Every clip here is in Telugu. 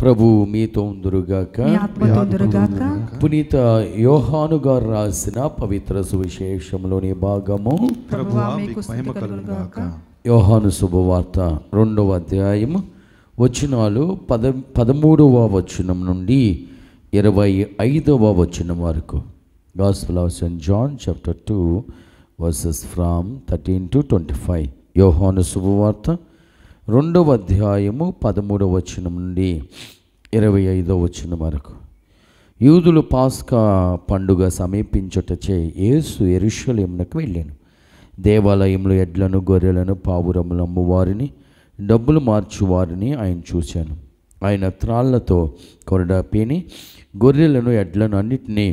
ప్రభు మీతో ఉందురుగాక. పునీత యోహాను గారు రాసిన పవిత్ర సువిశేషంలోని భాగము. యోహాను శుభవార్త 2వ అధ్యాయము వచనాలు 13వ వచనం నుండి 25వ వచనం వరకు. Gospel of saint John chapter 2 verses from 13 to 25. యోహాను శుభవార్త 2వ అధ్యాయము 13వ వచనం నుండి 25వ వచనం వరకు. యూదులు పాస్కా పండుగ సమీపించుటచే యేసు యెరూషలేమునకు వెళ్ళాను. దేవాలయంలో ఎడ్లను, గొర్రెలను, పావురములు అమ్మువారిని, డబ్బులు మార్చువారిని ఆయన చూశాను. ఆయన త్రాళ్లతో కొరడాపేని గొర్రెలను, ఎడ్లను అన్నిటినీ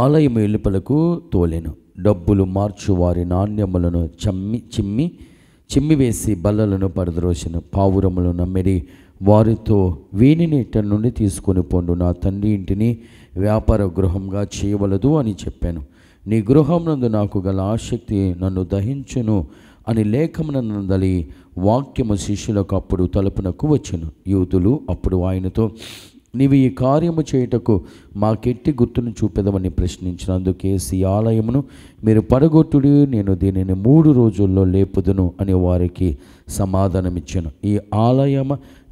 ఆలయం వెలుపలకు తోలెను. డబ్బులు మార్చువారి నాణ్యములను చిమ్మివేసి బల్లలను పడద్రోసెను. పావురములను నమ్మిడి వారితో వీనిని ఇక్కడి నుండి తీసుకొని పోండు, నా తండ్రి ఇంటిని వ్యాపార గృహంగా చేయవలదు అని చెప్పాను. నీ గృహమునందు నాకు గల ఆసక్తి నన్ను దహించును అని లేఖమునందలి వాక్యము శిష్యులకు అప్పుడు తలుపునకు వచ్చెను. యూదులు అప్పుడు ఆయనతో, నీవు ఈ కార్యము చేయుటకు మాకెట్టి గుర్తును చూపెదమని ప్రశ్నించినందుకు ఈ ఆలయమును మీరు పడగొట్టుడి, నేను దీనిని 3 రోజుల్లో లేపుదును అని వారికి సమాధానమిచ్చాను. ఈ ఆలయం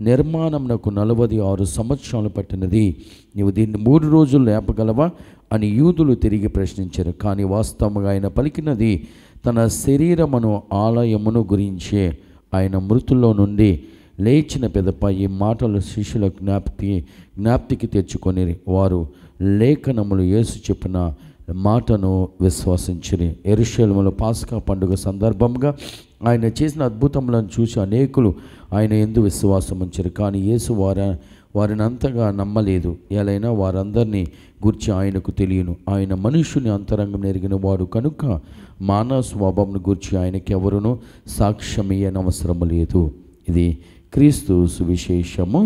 నిర్మాణమునకు 46 సంవత్సరాలు పట్టినది, నీవు దీన్ని 3 రోజులు లేపగలవా అని యూదులు తిరిగి ప్రశ్నించారు. కానీ వాస్తవంగా ఆయన పలికినది తన శరీరమును ఆలయమును గురించే. ఆయన మృతుల్లో నుండి లేచిన పిదప ఈ మాటలు శిష్యుల జ్ఞాప్తికి తెచ్చుకొని వారు లేఖనములు యేసు చెప్పిన మాటను విశ్వసించిరి. యెరూషలేములో పాస్కా పండుగ సందర్భంగా ఆయన చేసిన అద్భుతములను చూసి అనేకులు ఆయన యందు విశ్వాసం ఉంచారు. కానీ యేసు వారిని అంతగా నమ్మలేదు. ఎలైనా వారందరినీ గురించి ఆయనకు తెలియను. ఆయన మనుష్యుని అంతరంగం ఎరిగిన వాడు కనుక మానవ స్వభావం గురించి ఆయనకి ఎవరునూ సాక్ష్యం ఇయ్యనవసరం లేదు. ఇది క్రీస్తు సువిశేషము.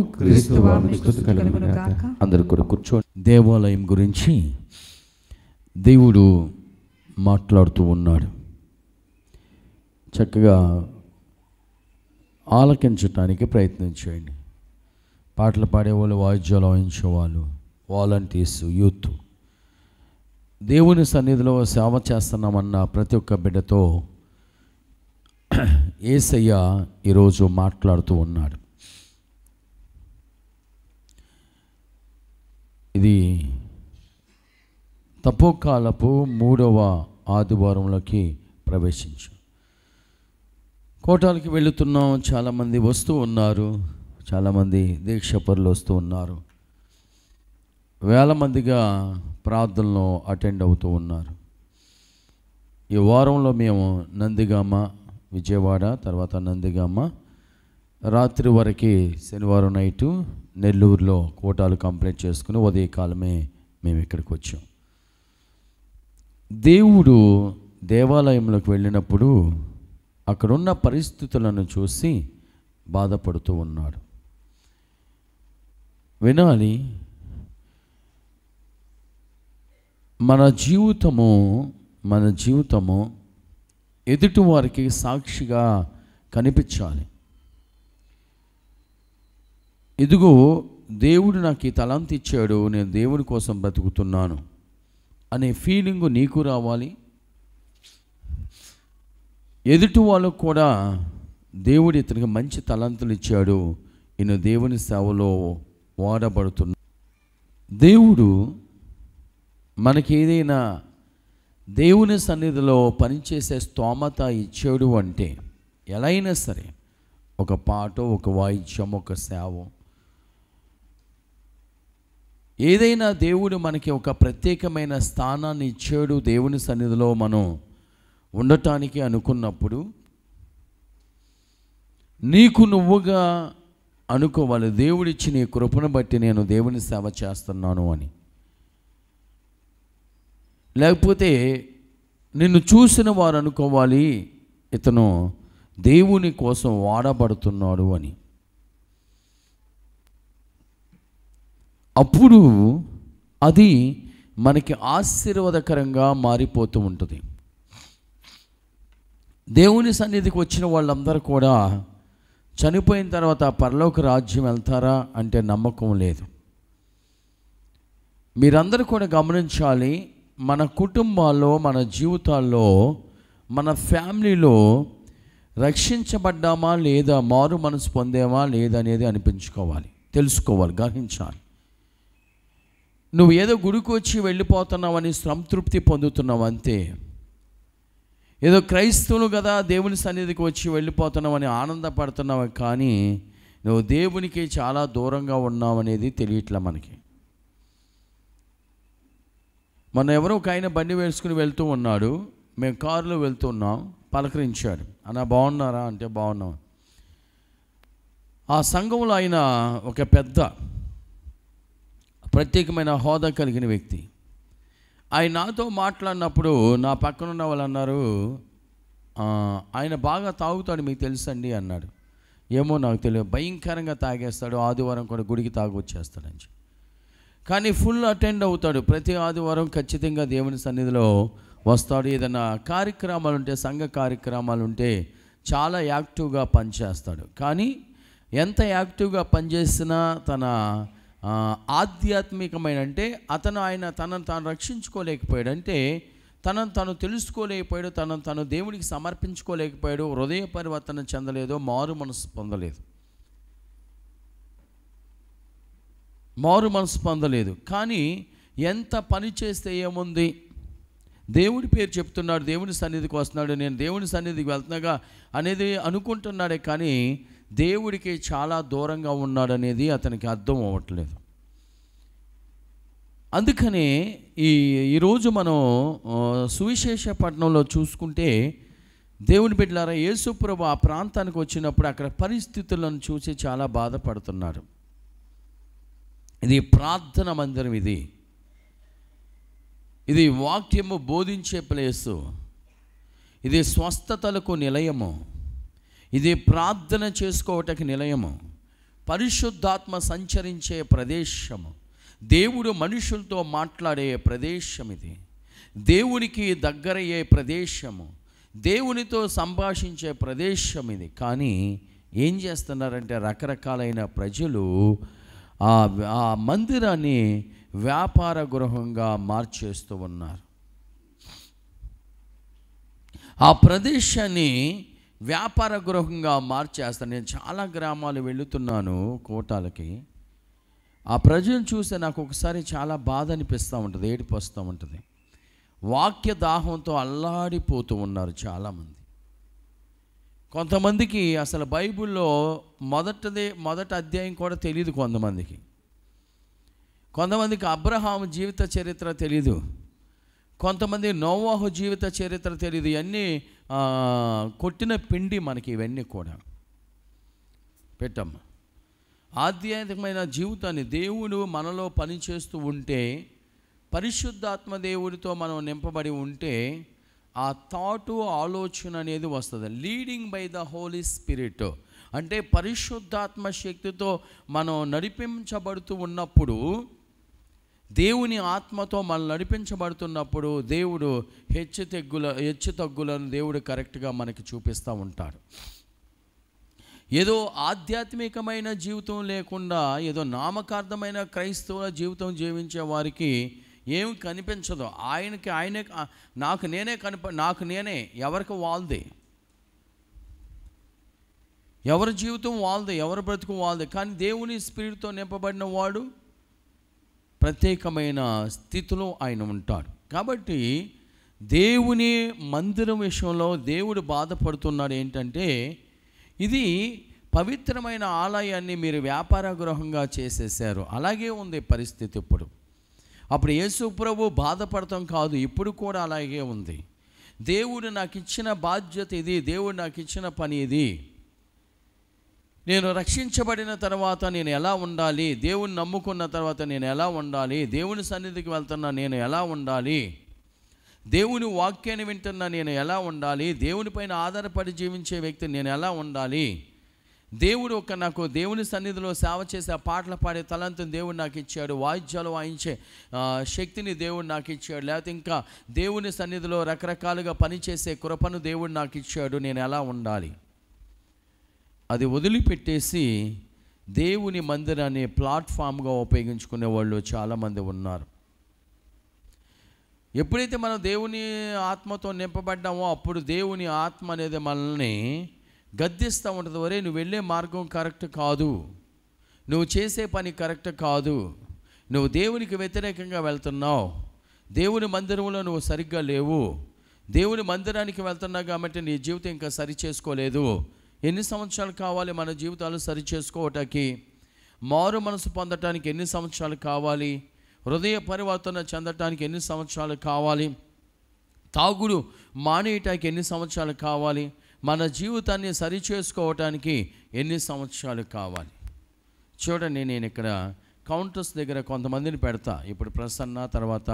అందరు కూడా కూర్చోండి. దేవాలయం గురించి దేవుడు మాట్లాడుతూ ఉన్నాడు. చక్కగా ఆలకించటానికి ప్రయత్నం చేయండి. పాటలు పాడేవాళ్ళు, వాయిద్యాలు వాయించేవాళ్ళు, వాలంటీర్స్, యూత్, దేవుని సన్నిధిలో సేవ చేస్తున్నామన్న ప్రతి ఒక్క బిడ్డతో యేసయ్య ఈరోజు మాట్లాడుతూ ఉన్నాడు. ఇది తపోకాలపు 3వ ఆదివారంలోకి ప్రవేశించు. కోటాలకి వెళుతున్నాం. చాలామంది వస్తూ ఉన్నారు. చాలామంది దీక్షపరులు వస్తూ ఉన్నారు. వేల మందిగా ప్రార్థనలో అటెండ్ అవుతూ ఉన్నారు. ఈ వారంలో మేము నందిగామ, విజయవాడ, తర్వాత నందిగామ, రాత్రి వరకు శనివారం నైటు నెల్లూరులో కోటాలు కంప్లీట్ చేసుకుని ఉదయకాలమే మేము ఇక్కడికి వచ్చాం. దేవుడు దేవాలయంలోకి వెళ్ళినప్పుడు అక్కడున్న పరిస్థితులను చూసి బాధపడుతూ ఉన్నాడు. వినాలి. మన జీవితము ఎదుటి వారికి సాక్షిగా కనిపించాలి. ఇదిగో దేవుడు నాకు ఈ తలంత ఇచ్చాడు, నేను దేవుడి కోసం బ్రతుకుతున్నాను అనే ఫీలింగు నీకు రావాలి. ఎదుటి వాళ్ళకు కూడా దేవుడు ఇతనికి మంచి తలంతులు ఇచ్చాడు, ఈయన దేవుని సేవలో వాడబడుతున్నా. దేవుడు మనకి ఏదైనా దేవుని సన్నిధిలో పనిచేసే స్తోమత ఇచ్చాడు అంటే ఎలా అయినా సరే, ఒక పాట, ఒక వాయిద్యం, ఒక సేవ, ఏదైనా దేవుడు మనకి ఒక ప్రత్యేకమైన స్థానాన్ని ఇచ్చాడు దేవుని సన్నిధిలో మనం ఉండటానికి అనుకున్నప్పుడు నీకు నువ్వుగా అనుకోవాలి, దేవుడిచ్చి నీ కృపను బట్టి నేను దేవుని సేవ చేస్తున్నాను అని. లేకపోతే నిన్ను చూసిన వారు అనుకోవాలి, ఇతను దేవుని కోసం వాడబడుతున్నాడు అని. అప్పుడు అది మనకి ఆశీర్వాదకరంగా మారిపోతూ ఉంటుంది. దేవుని సన్నిధికి వచ్చిన వాళ్ళందరూ కూడా చనిపోయిన తర్వాత పరలోక రాజ్యం వెళ్తారా అంటే నమ్మకం లేదు. మీరందరూ కూడా గమనించాలి, మన కుటుంబాల్లో, మన జీవితాల్లో, మన ఫ్యామిలీలో రక్షించబడ్డామా లేదా, మారు మనసు పొందామా లేదా అనేది అనిపించుకోవాలి, తెలుసుకోవాలి, గ్రహించాలి. నువ్వు ఏదో గుడికి వచ్చి వెళ్ళిపోతున్నావని సంతృప్తి పొందుతున్నావు అంతే. ఏదో క్రైస్తవులు కదా దేవుని సన్నిధికి వచ్చి వెళ్ళిపోతున్నావని ఆనందపడుతున్నావు, కానీ నువ్వు దేవునికి చాలా దూరంగా ఉన్నావు అనేది తెలియట్లే మనకి. మొన్న ఎవరో ఒక ఆయన బండి వేసుకుని వెళ్తూ ఉన్నాడు, మేము కారులో వెళ్తున్నాం, పలకరించాడు. అన్న బాగున్నారా అంటే బాగున్నాం. ఆ సంఘంలో ఆయన ఒక పెద్ద ప్రత్యేకమైన హోదా కలిగిన వ్యక్తి. ఆయన నాతో మాట్లాడినప్పుడు నా పక్కన ఉన్న వాళ్ళు అన్నారు, ఆయన బాగా తాగుతాడు మీకు తెలుసండి అన్నాడు. ఏమో నాకు తెలియదు, భయంకరంగా తాగేస్తాడు, ఆదివారం కూడా గుడికి తాగి వచ్చేస్తాడని. కానీ ఫుల్ అటెండ్ అవుతాడు, ప్రతి ఆదివారం ఖచ్చితంగా దేవుని సన్నిధిలో వస్తాడు. ఏదైనా కార్యక్రమాలు ఉంటే, సంఘ కార్యక్రమాలు ఉంటే చాలా యాక్టివ్గా పనిచేస్తాడు. కానీ ఎంత యాక్టివ్గా పనిచేసినా తన ఆధ్యాత్మికమైన అంటే తనను తాను రక్షించుకోలేకపోయాడు, అంటే తనను తాను తెలుసుకోలేకపోయాడు, తనను తాను దేవునికి సమర్పించుకోలేకపోయాడు, హృదయ పరివర్తన చెందలేదు, మారు మనసు పొందలేదు. కానీ ఎంత పని చేస్తే ఏముంది, దేవుడి పేరు చెప్తున్నాడు, దేవుని సన్నిధికి వస్తున్నాడు, నేను దేవుని సన్నిధికి వెళ్తున్నాగా అనేది అనుకుంటున్నాడే, కానీ దేవుడికి చాలా దూరంగా ఉన్నాడనేది అతనికి అర్థం అవ్వట్లేదు. అందుకనే ఈరోజు మనం సువిశేష పట్టణంలో చూసుకుంటే, దేవుని బిడ్డలారా, యేసు ప్రభు ఆ ప్రాంతానికి వచ్చినప్పుడు అక్కడ పరిస్థితులను చూసి చాలా బాధపడుతున్నారు. ఇది ప్రార్థన మందిరం, ఇది వాక్యము బోధించే ప్లేసు, ఇది స్వస్థతలకు నిలయము, ఇది ప్రార్థన చేసుకోవటానికి నిలయము, పరిశుద్ధాత్మ సంచరించే ప్రదేశము, దేవుడు మనుషులతో మాట్లాడే ప్రదేశం, ఇది దేవునికి దగ్గరయ్యే ప్రదేశము, దేవునితో సంభాషించే ప్రదేశం ఇది. కానీ ఏం చేస్తున్నారంటే రకరకాలైన ప్రజలు ఆ మందిరాన్ని వ్యాపార గృహంగా మార్చేస్తూ ఉన్నారు. ఆ ప్రదేశాన్ని వ్యాపార గృహంగా మార్చేస్తాను. నేను చాలా గ్రామాలు వెళుతున్నాను కోటాలకి. ఆ ప్రజలను చూస్తే నాకు ఒకసారి చాలా బాధ అనిపిస్తూ ఉంటుంది, ఏడుపు వస్తూ ఉంటుంది. వాక్య దాహంతో అల్లాడిపోతూ ఉన్నారు చాలామంది. కొంతమందికి అసలు బైబిల్లో మొదటి అధ్యాయం కూడా తెలియదు, కొంతమందికి అబ్రహాము జీవిత చరిత్ర తెలీదు, కొంతమంది నోవాహు జీవిత చరిత్ర తెలియదు. ఇవన్నీ కొట్టిన పిండి మనకి, ఇవన్నీ కూడా పెట్టమ్మా. ఆధ్యాత్మికమైన జీవితాన్ని దేవుడు మనలో పనిచేస్తూ ఉంటే, పరిశుద్ధాత్మ దేవుడితో మనం నింపబడి ఉంటే ఆ థాటు, ఆలోచన అనేది వస్తుంది. Leading by the holy spirit అంటే పరిశుద్ధాత్మ శక్తితో మనం నడిపించబడుతూ ఉన్నప్పుడు, దేవుని ఆత్మతో మనం నడిపించబడుతున్నప్పుడు దేవుడు హెచ్చు తగ్గులను దేవుడు కరెక్ట్గా మనకి చూపిస్తూ ఉంటాడు. ఏదో ఆధ్యాత్మికమైన జీవితం లేకుండా ఏదో నామకార్థమైన క్రైస్తవ జీవితం జీవించే వారికి ఏమి కనిపించదు. ఆయనే నాకు నేనే ఎవరికి వాళ్ళదే, ఎవరి జీవితం వాళ్ళదే, ఎవరి బ్రతుకు వాళ్ళదే. కానీ దేవుని స్పిరిట్తో నింపబడిన వాడు ప్రత్యేకమైన స్థితిలో ఆయన ఉంటాడు. కాబట్టి దేవుని మందిరం విషయంలో దేవుడు బాధపడుతున్నాడు ఏంటంటే, ఇది పవిత్రమైన ఆలయాన్ని మీరు వ్యాపార గృహంగా చేసేసారు. అలాగే ఉంది పరిస్థితి ఇప్పుడు. అప్పుడు యేసు ప్రభు బాధపడటం కాదు, ఇప్పుడు కూడా అలాగే ఉంది. దేవుడు నాకు ఇచ్చిన బాధ్యత ఇది, దేవుడు నాకు ఇచ్చిన పని ఇది. నేను రక్షించబడిన తర్వాత నేను ఎలా ఉండాలి, దేవుని నమ్ముకున్న తర్వాత నేను ఎలా ఉండాలి, దేవుని సన్నిధికి వెళ్తున్నా నేను ఎలా ఉండాలి, దేవుని వాక్యాన్ని వింటున్నా నేను ఎలా ఉండాలి, దేవునిపైన ఆధారపడి జీవించే వ్యక్తి నేను ఎలా ఉండాలి, దేవుడు నాకు దేవుని సన్నిధిలో సేవ చేసే ఆ పాటలు పాడే తలంతుని దేవుడు నాకు ఇచ్చాడు, వాయిద్యాలు వాయించే శక్తిని దేవుడు నాకు ఇచ్చాడు, లేకపోతే ఇంకా దేవుని సన్నిధిలో రకరకాలుగా పనిచేసే కృపను దేవుడు నాకు ఇచ్చాడు, నేను ఎలా ఉండాలి. అది వదిలిపెట్టేసి దేవుని మందిరాన్ని ప్లాట్ఫామ్గా ఉపయోగించుకునే వాళ్ళు చాలామంది ఉన్నారు. ఎప్పుడైతే మనం దేవుని ఆత్మతో నింపబడ్డామో అప్పుడు దేవుని ఆత్మ అనేది మనల్ని గద్దిస్తూ ఉంటుంది. వరే, నువ్వు వెళ్ళే మార్గం కరెక్ట్ కాదు, నువ్వు చేసే పని కరెక్ట్ కాదు, నువ్వు దేవునికి వ్యతిరేకంగా వెళ్తున్నావు, దేవుని మందిరంలో నువ్వు సరిగ్గా లేవు, దేవుని మందిరానికి వెళ్తున్నావు కాబట్టి నీ జీవితం ఇంకా సరి చేసుకోలేదు. ఎన్ని సంవత్సరాలు కావాలి మన జీవితాలు సరి చేసుకోవటానికి? మారు మనసు పొందటానికి ఎన్ని సంవత్సరాలు కావాలి? హృదయ పరివర్తన చెందటానికి ఎన్ని సంవత్సరాలు కావాలి? తాగుడు మానేయటానికి ఎన్ని సంవత్సరాలు కావాలి? మన జీవితాన్ని సరి చేసుకోవటానికి ఎన్ని సంవత్సరాలు కావాలి? చూడండి, నేను ఇక్కడ కౌంటర్స్ దగ్గర కొంతమందిని పెడతా. ఇప్పుడు ప్రసన్న, తర్వాత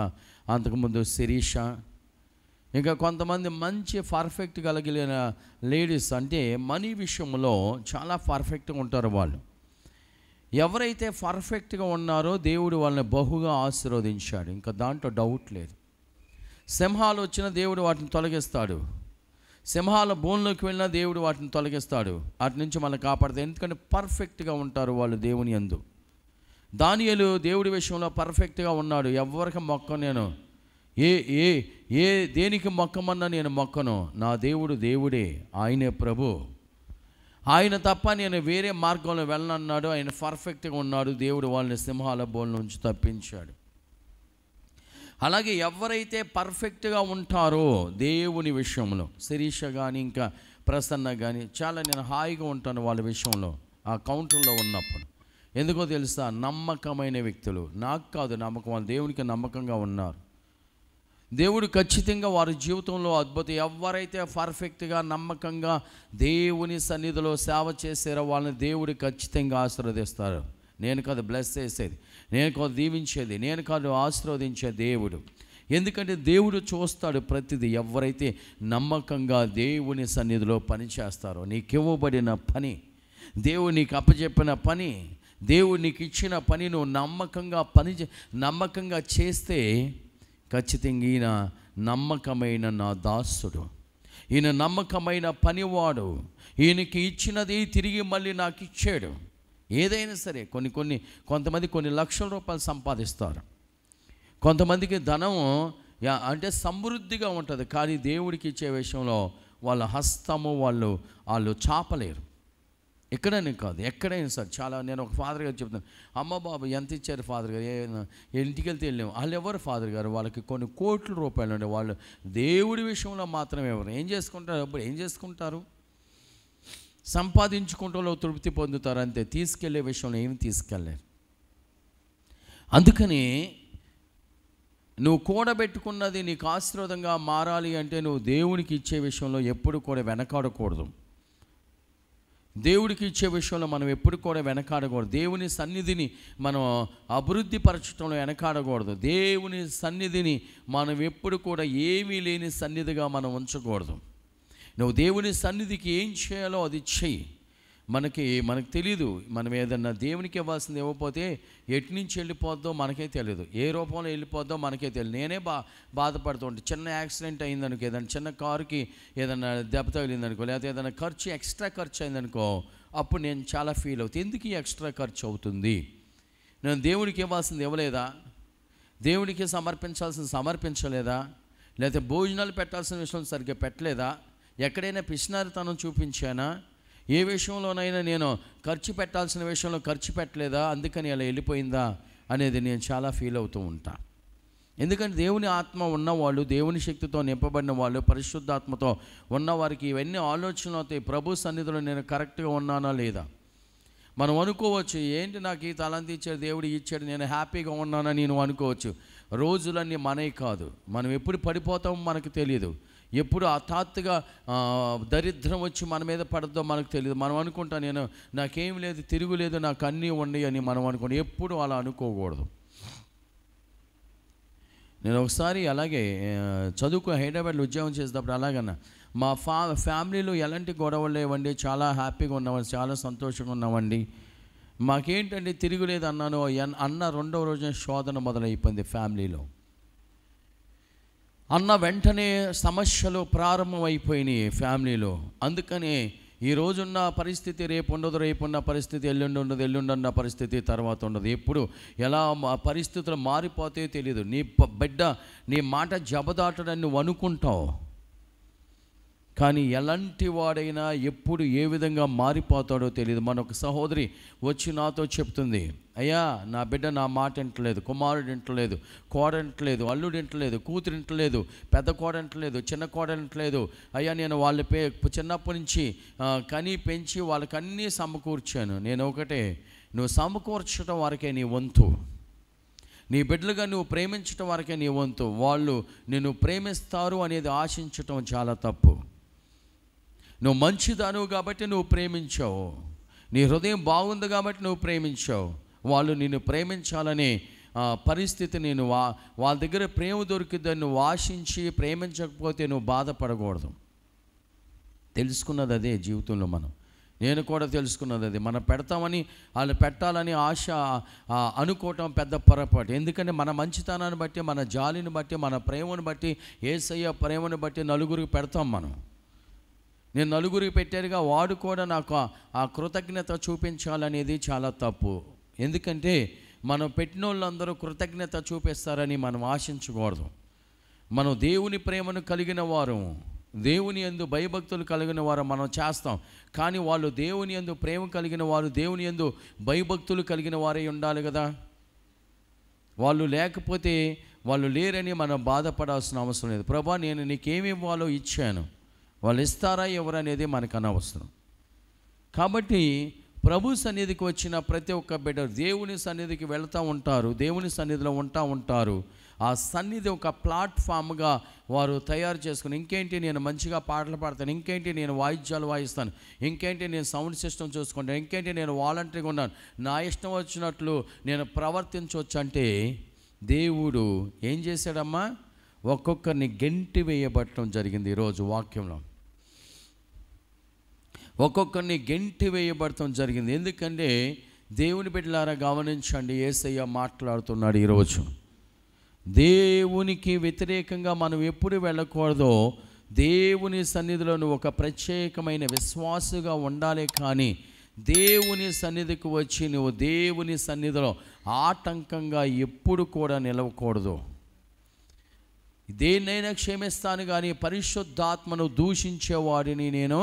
అంతకుముందు శిరీష, ఇంకా కొంతమంది మంచి పర్ఫెక్ట్ కలిగిన లేడీస్, అంటే మనీ విషయంలో చాలా పర్ఫెక్ట్గా ఉంటారు వాళ్ళు. ఎవరైతే పర్ఫెక్ట్గా ఉన్నారో దేవుడు వాళ్ళని బహుగా ఆశీర్వదించాడు, ఇంకా దాంట్లో డౌట్ లేదు. సింహాలు వచ్చిన దేవుడు వాటిని తొలగిస్తాడు, సింహాల బోన్లోకి వెళ్ళినా దేవుడు వాటిని తొలగిస్తాడు, వాటి నుంచి మనల్ని కాపాడతాడు. ఎందుకంటే పర్ఫెక్ట్గా ఉంటారు వాళ్ళు దేవుని యందు. దానియేలు దేవుడి విషయంలో పర్ఫెక్ట్గా ఉన్నాడు. ఎవరికి మొక్కను నేను, ఏ దేనికి మొక్కమన్నా నేను మొక్కను, నా దేవుడు దేవుడే, ఆయనే ప్రభు, ఆయన తప్ప నేను వేరే మార్గంలో వెళ్ళనన్నాడు. ఆయన పర్ఫెక్ట్గా ఉన్నాడు. దేవుడు వాళ్ళని సింహాల బోన్ నుంచి తప్పించాడు. అలాగే ఎవరైతే పర్ఫెక్ట్గా ఉంటారో దేవుని విషయంలో, శిరీష కానీ ఇంకా ప్రసన్న కానీ, చాలా నేను హాయిగా ఉంటాను వాళ్ళ విషయంలో ఆ కౌంటర్లో ఉన్నప్పుడు. ఎందుకో తెలుసా? నమ్మకమైన వ్యక్తులు. నాకు కాదు నమ్మకం, వాళ్ళు దేవునికి నమ్మకంగా ఉన్నారు. దేవుడు ఖచ్చితంగా వారి జీవితంలో అద్భుతం. ఎవరైతే పర్ఫెక్ట్గా నమ్మకంగా దేవుని సన్నిధిలో సేవ చేసారో వాళ్ళని దేవుడు ఖచ్చితంగా ఆశీర్వదిస్తారు. నేను కాదు బ్లెస్ చేసేది, నేను కాదు దీవించేది, నేను కాదు ఆశీర్వదించే దేవుడు. ఎందుకంటే దేవుడు చూస్తాడు ప్రతిదీ. ఎవరైతే నమ్మకంగా దేవుని సన్నిధిలో పని చేస్తారో, నీకు ఇవ్వబడిన పని, దేవుడు నీకు అప్పచెప్పిన పని, దేవుడు నీకు ఇచ్చిన పని నువ్వు నమ్మకంగా చేస్తే ఖచ్చితంగా ఈయన నమ్మకమైన నా దాసుడు, ఈయన నమ్మకమైన పనివాడు, ఈయనకి ఇచ్చినది తిరిగి మళ్ళీ నాకు ఇచ్చాడు. ఏదైనా సరే కొంతమంది కొన్ని లక్షల రూపాయలు సంపాదిస్తారు, కొంతమందికి ధనము అంటే సమృద్ధిగా ఉంటుంది, కానీ దేవుడికి ఇచ్చే విషయంలో వాళ్ళ హస్తము వాళ్ళు చాపలేరు. ఎక్కడైనా కాదు, ఎక్కడైనా సార్. చాలా నేను ఒక ఫాదర్ గారు చెప్తాను, అమ్మ బాబు ఎంత ఇచ్చారు ఫాదర్ గారు, ఇంటికి వెళ్తే వెళ్ళాము. వాళ్ళు ఎవరు ఫాదర్ గారు, వాళ్ళకి కొన్ని కోట్ల రూపాయలు ఉండే వాళ్ళు దేవుడి విషయంలో మాత్రమే ఎవరు ఏం చేసుకుంటారు, అప్పుడు ఏం చేసుకుంటారు, సంపాదించుకుంటూ తృప్తి పొందుతారు అంతే, తీసుకెళ్లే విషయంలో ఏమి తీసుకెళ్ళారు. అందుకని నువ్వు కూడబెట్టుకున్నది నీకు ఆశీర్వాదంగా మారాలి అంటే నువ్వు దేవునికి ఇచ్చే విషయంలో ఎప్పుడు కూడా వెనకాడకూడదు. దేవుడికి ఇచ్చే విషయంలో మనం ఎప్పుడు కూడా వెనకాడకూడదు. దేవుని సన్నిధిని మనం అభివృద్ధి పరచడంలో వెనకాడకూడదు. దేవుని సన్నిధిని మనం ఎప్పుడు కూడా ఏమీ లేని సన్నిధిగా మనం ఉంచకూడదు. నువ్వు దేవుని సన్నిధికి ఏం చేయాలో అది చెయ్యి. మనకి తెలియదు, మనం ఏదన్నా దేవునికి ఇవ్వాల్సింది ఇవ్వకపోతే ఎటు నుంచి వెళ్ళిపోద్దో మనకే తెలియదు, ఏ రూపంలో వెళ్ళిపోద్దో మనకే తెలియదు. నేనే బాధపడుతూ ఉంటాను. చిన్న యాక్సిడెంట్ అయిందనుకో, ఏదైనా చిన్న కారుకి ఏదైనా దెబ్బ తగిలిందనుకో, లేకపోతే ఏదైనా ఎక్స్ట్రా ఖర్చు అయిందనుకో, అప్పుడు నేను చాలా ఫీల్ అవుతాను. ఎందుకు ఈ ఎక్స్ట్రా ఖర్చు అవుతుంది? నేను దేవుడికి ఇవ్వాల్సింది ఇవ్వలేదా? దేవుడికి సమర్పించలేదా? లేకపోతే భోజనాలు పెట్టాల్సిన విషయం సరిగ్గా పెట్టలేదా? ఎక్కడైనా పిసినారితనం చూపించానా? ఏ విషయంలోనైనా నేను ఖర్చు పెట్టాల్సిన విషయంలో ఖర్చు పెట్టలేదా? అందుకని అలా వెళ్ళిపోయిందా అనేది నేను చాలా ఫీల్ అవుతూ ఉంటా. ఎందుకంటే దేవుని ఆత్మ ఉన్నవాళ్ళు, దేవుని శక్తితో నింపబడిన వాళ్ళు, పరిశుద్ధాత్మతో ఉన్నవారికి ఇవన్నీ ఆలోచనలు అవుతాయి. ప్రభు సన్నిధిలో నేను కరెక్ట్గా ఉన్నానా లేదా? మనం అనుకోవచ్చు, ఏంటి నాకు ఈ తలాంతి ఇచ్చాడు, దేవుడు ఇచ్చాడు, నేను హ్యాపీగా ఉన్నానని నేను అనుకోవచ్చు. రోజులన్నీ మనవి కాదు. మనం ఎప్పుడు పడిపోతామో మనకు తెలియదు, ఎప్పుడు హఠాత్తుగా దరిద్రం వచ్చి మన మీద పడద్దో మనకు తెలియదు. మనం అనుకుంటాం నాకేం లేదు, తిరుగులేదు, నాకు అన్నీ ఉన్నాయి అని మనం అనుకుంటాం. ఎప్పుడు అలా అనుకోకూడదు. నేను ఒకసారి అలాగే హైదరాబాద్లో ఉద్యోగం చేసేటప్పుడు అలాగన్నా, మా ఫ్యామిలీలో ఎలాంటి గొడవలు లేవండి, చాలా హ్యాపీగా ఉన్నామండి, చాలా సంతోషంగా ఉన్నామండి, మాకేంటండి తిరుగులేదు అన్నాను. అన్న రెండవ రోజున శోధన మొదలైపోయింది ఫ్యామిలీలో. అన్న వెంటనే సమస్యలు ప్రారంభమైపోయినాయి ఫ్యామిలీలో. అందుకని ఈ రోజున్న పరిస్థితి రేపు ఉండదు, రేపు ఉన్న పరిస్థితి ఎల్లుండి ఉండదు, ఎల్లుండి ఉన్న పరిస్థితి తర్వాత ఉండదు. ఎప్పుడు ఎలా పరిస్థితులు మారిపోతాయో తెలియదు. నీ బిడ్డ నీ మాట జబదాటడని నువ్వు అనుకుంటావు, కానీ ఎలాంటి వాడైనా ఎప్పుడు ఏ విధంగా మారిపోతాడో తెలియదు. మన ఒక సహోదరి వచ్చి నాతో చెప్తుంది, అయ్యా నా బిడ్డ నా మాట వింటలేదు, కుమారుడు వింటలేదు, కోడ వింటలేదు, అల్లుడు వింటలేదు, కూతురు వింటలేదు, పెద్ద కోడ వింటలేదు, చిన్న కోడ వింటలేదు. అయ్యా నేను వాళ్ళ చిన్నప్పటి నుంచి కని పెంచి వాళ్ళకన్నీ సమకూర్చాను. నేను ఒకటే, నువ్వు సమకూర్చడం వరకే నీ వంతు, నీ బిడ్డలుగా నువ్వు ప్రేమించడం వరకే నీ వంతు. వాళ్ళు నిన్ను ప్రేమిస్తారు అనేది ఆశించటం చాలా తప్పు. నువ్వు మంచిదానువు కాబట్టి నువ్వు ప్రేమించావు, నీ హృదయం బాగుంది కాబట్టి నువ్వు ప్రేమించావు. వాళ్ళు నిన్ను ప్రేమించాలనే పరిస్థితి నేను వాళ్ళ దగ్గర ప్రేమ దొరికిద్దని నువ్వు ఆశించి ప్రేమించకపోతే నువ్వు బాధపడకూడదు. తెలుసుకున్నది అదే జీవితంలో నేను కూడా తెలుసుకున్నది అది. మనం పెడతామని వాళ్ళు పెట్టాలని ఆశ అనుకోవటం పెద్ద పొరపాటు. ఎందుకంటే మన మంచితనాన్ని బట్టి, మన జాలిని బట్టి, మన ప్రేమను బట్టి, యేసయ్య ప్రేమను బట్టి నలుగురికి పెడతాం మనం. నేను నలుగురికి పెట్టారుగా వాడు కూడా నాకు ఆ కృతజ్ఞత చూపించాలనేది చాలా తప్పు. ఎందుకంటే మనం పెట్టిన వాళ్ళందరూ కృతజ్ఞత చూపిస్తారని మనం ఆశించకూడదు. మనం దేవుని ప్రేమను కలిగిన వారు, దేవుని యందు భయభక్తులు కలిగిన వారు మనం చేస్తాం. కానీ వాళ్ళు దేవుని యందు ప్రేమ కలిగిన వారు, దేవుని యందు భయభక్తులు కలిగిన వారే ఉండాలి కదా. వాళ్ళు లేకపోతే వాళ్ళు లేరని మనం బాధపడాల్సిన అవసరం లేదు. ప్రభా నేను నీకేమి ఇవ్వాలో ఇచ్చాను, వాళ్ళు ఇస్తారా ఎవరనేది మనకు అనవసరం. కాబట్టి ప్రభు సన్నిధికి వచ్చిన ప్రతి ఒక్క బిడ్డ దేవుని సన్నిధికి వెళ్తూ ఉంటారు, దేవుని సన్నిధిలో ఉంటారు. ఆ సన్నిధి ఒక ప్లాట్ఫామ్గా వారు తయారు చేసుకుని, ఇంకేంటి నేను మంచిగా పాటలు పాడతాను, ఇంకేంటి నేను వాయిద్యాలు వాయిస్తాను, ఇంకేంటి నేను సౌండ్ సిస్టమ్ చూసుకుంటాను, ఇంకేంటి నేను వాలంటరీగా ఉన్నాను, నా ఇష్టం వచ్చినట్లు నేను ప్రవర్తించవచ్చు అంటే దేవుడు ఏం చేశాడమ్మా? ఒక్కొక్కరిని గెంటి వేయబట్టడం జరిగింది. ఈరోజు వాక్యంలో ఒక్కొక్కరిని గెంటి వేయబడటం జరిగింది. ఎందుకంటే దేవుని బిడ్డలారా గమనించండి, యేసయ్య మాట్లాడుతున్నాడు ఈరోజు. దేవునికి వ్యతిరేకంగా మనం ఎప్పుడు వెళ్ళకూడదో, దేవుని సన్నిధిలో నువ్వు ఒక ప్రత్యేకమైన విశ్వాసగా ఉండాలి. కానీ దేవుని సన్నిధికి వచ్చి నువ్వు దేవుని సన్నిధిలో ఆటంకంగా ఎప్పుడు కూడా నిలవకూడదు. దేన్నైనా క్షమిస్తాను కానీ పరిశుద్ధాత్మను దూషించేవాడిని నేను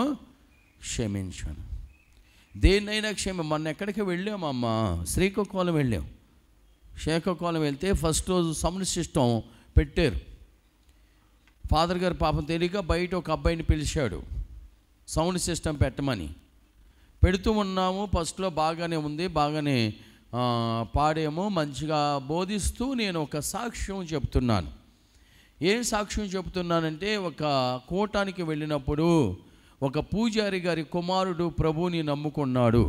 క్షమించాను. దేన్నైనా మొన్న ఎక్కడికి వెళ్ళామమ్మా, శ్రీకాకుళం వెళ్ళాం. శ్రీకాకుళం వెళ్తే ఫస్ట్ రోజు సౌండ్ సిస్టమ్ పెట్టారు. ఫాదర్ గారు పాపం తెలియక బయట ఒక అబ్బాయిని పిలిచాడు సౌండ్ సిస్టమ్ పెట్టమని. పెడుతూ ఉన్నాము. ఫస్ట్లో బాగానే ఉంది, బాగానే పాడేమో, మంచిగా బోధిస్తూ నేను ఒక సాక్ష్యం చెప్తున్నాను. ఏం సాక్ష్యం చెప్తున్నానంటే, ఒక కూటానికి వెళ్ళినప్పుడు ఒక పూజారి గారి కుమారుడు ప్రభువుని నమ్ముకున్నాడు.